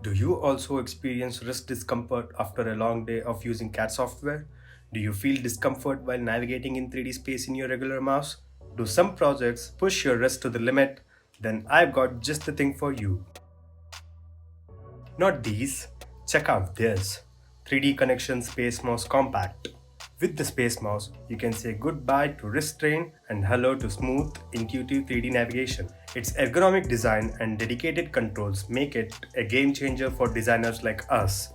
Do you also experience wrist discomfort after a long day of using CAD software? Do you feel discomfort while navigating in 3D space in your regular mouse? Do some projects push your wrist to the limit? Then I've got just the thing for you. Not these. Check out this 3Dconnexion SpaceMouse Compact. With the SpaceMouse, you can say goodbye to wrist strain and hello to smooth, intuitive 3D navigation. Its ergonomic design and dedicated controls make it a game changer for designers like us.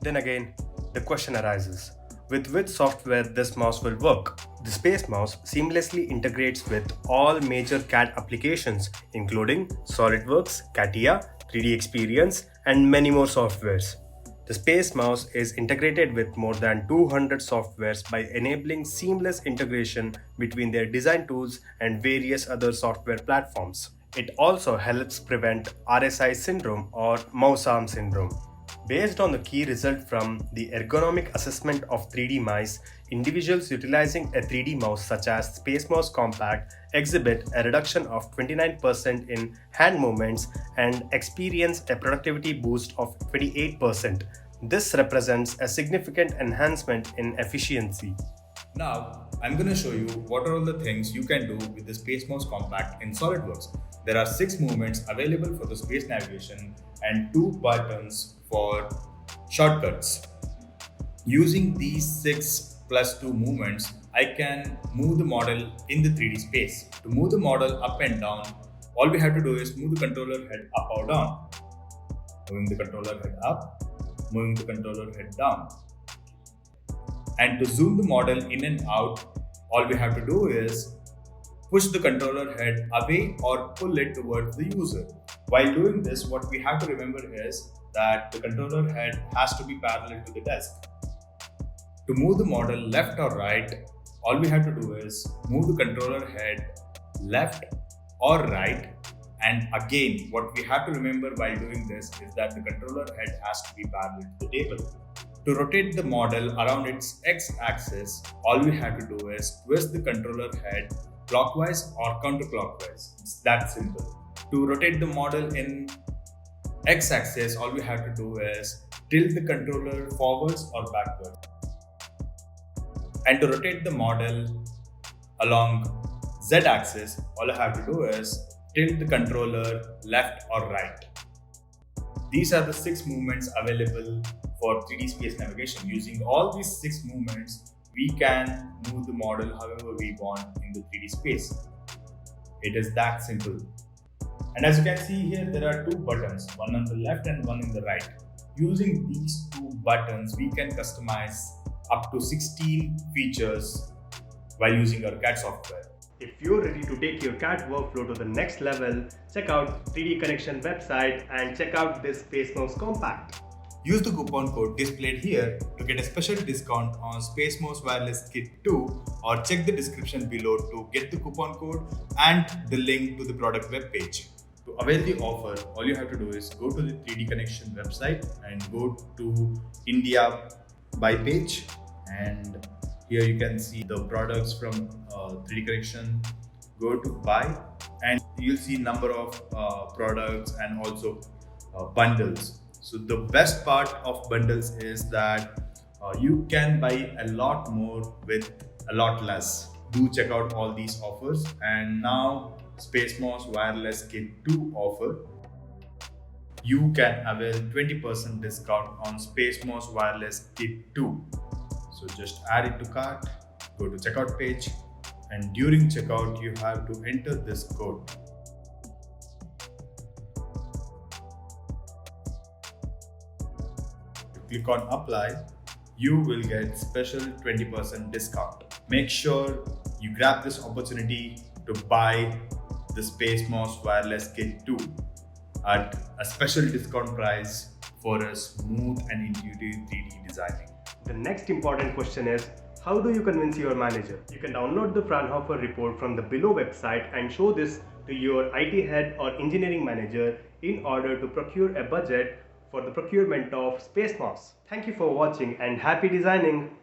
Then again, the question arises, with which software this mouse will work? The SpaceMouse seamlessly integrates with all major CAD applications including SolidWorks, CATIA, 3D Experience, and many more softwares. The SpaceMouse is integrated with more than 200 softwares by enabling seamless integration between their design tools and various other software platforms. It also helps prevent RSI syndrome or mouse arm syndrome. Based on the key result from the ergonomic assessment of 3D mice, individuals utilizing a 3D mouse such as SpaceMouse Compact exhibit a reduction of 29% in hand movements and experience a productivity boost of 28%. This represents a significant enhancement in efficiency. Now, I'm going to show you what are all the things you can do with the SpaceMouse Compact in SolidWorks. There are 6 movements available for the space navigation and 2 buttons for shortcuts. Using these 6 plus 2 movements, I can move the model in the 3D space. To move the model up and down, all we have to do is move the controller head up or down. Moving the controller head up, moving the controller head down. And to zoom the model in and out, all we have to do is push the controller head away or pull it towards the user. While doing this, what we have to remember is that the controller head has to be parallel to the desk. To move the model left or right, all we have to do is move the controller head left or right. And again, what we have to remember while doing this is that the controller head has to be parallel to the table. To rotate the model around its x-axis, all we have to do is twist the controller head clockwise or counterclockwise. It's that simple. To rotate the model in x-axis, all we have to do is tilt the controller forwards or backwards. And to rotate the model along z-axis, all I have to do is tilt the controller left or right. These are the 6 movements available for 3D space navigation. Using all these 6 movements, we can move the model however we want in the 3D space. It is that simple. And as you can see here, there are 2 buttons, one on the left and one in the right. Using these 2 buttons, we can customize up to 16 features while using our CAD software. If you're ready to take your CAD workflow to the next level, check out 3Dconnexion website and check out this SpaceMouse Compact. Use the coupon code displayed here to get a special discount on SpaceMouse Wireless Kit 2, or check the description below to get the coupon code and the link to the product web page. To avail the offer, all you have to do is go to the 3Dconnexion website and go to India buy page, and here you can see the products from 3Dconnexion. Go to buy and you'll see number of products and also bundles. So the best part of bundles is that you can buy a lot more with a lot less. Do check out all these offers. And now SpaceMouse Wireless Kit 2 offer. You can avail 20% discount on SpaceMouse Wireless Kit 2. So just add it to cart, go to checkout page, and during checkout you have to enter this code. Click on apply, you will get special 20% discount. Make sure you grab this opportunity to buy the SpaceMouse Wireless Kit 2 at a special discount price for a smooth and intuitive 3D designing. The next important question is, how do you convince your manager? You can download the Fraunhofer report from the below website and show this to your IT head or engineering manager in order to procure a budget for the procurement of SpaceMouse. Thank you for watching and happy designing!